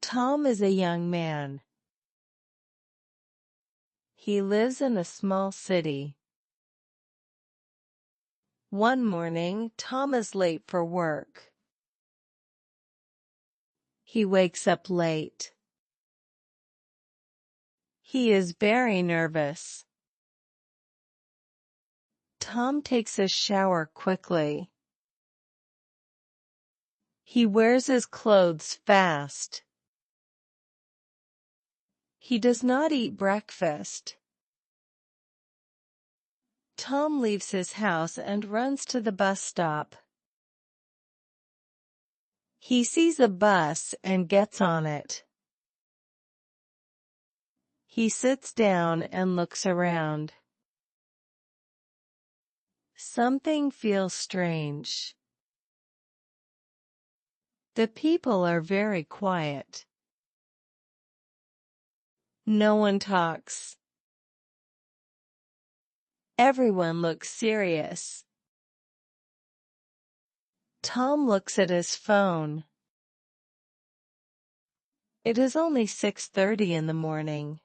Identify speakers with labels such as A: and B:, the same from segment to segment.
A: Tom is a young man. He lives in a small city. One morning, Tom is late for work. He wakes up late. He is very nervous. Tom takes a shower quickly. He wears his clothes fast. He does not eat breakfast. Tom leaves his house and runs to the bus stop. He sees a bus and gets on it. He sits down and looks around. Something feels strange. The people are very quiet. No one talks. Everyone looks serious. Tom looks at his phone. It is only 6:30 in the morning.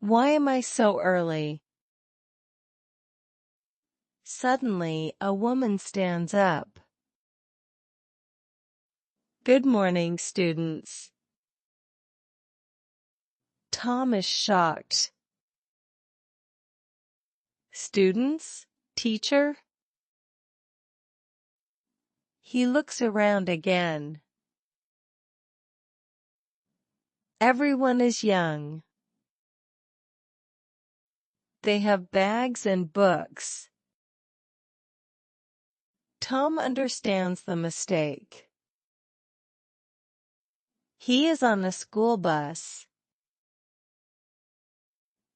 A: Why am I so early? Suddenly, a woman stands up. Good morning, students. Tom is shocked. Students? Teacher? He looks around again. Everyone is young. They have bags and books. Tom understands the mistake. He is on a school bus.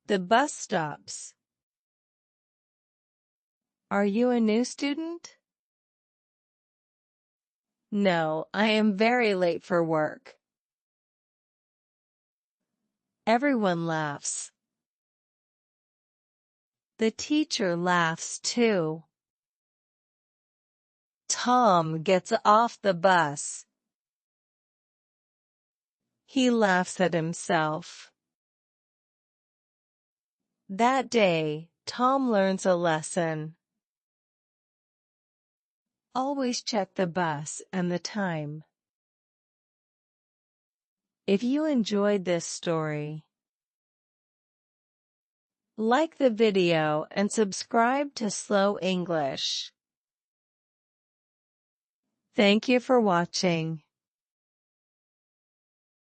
A: The bus stops. Are you a new student? No, I am very late for work. Everyone laughs. The teacher laughs too. Tom gets off the bus. He laughs at himself. That day, Tom learns a lesson. Always check the bus and the time. If you enjoyed this story, like the video and subscribe to Slow English. Thank you for watching.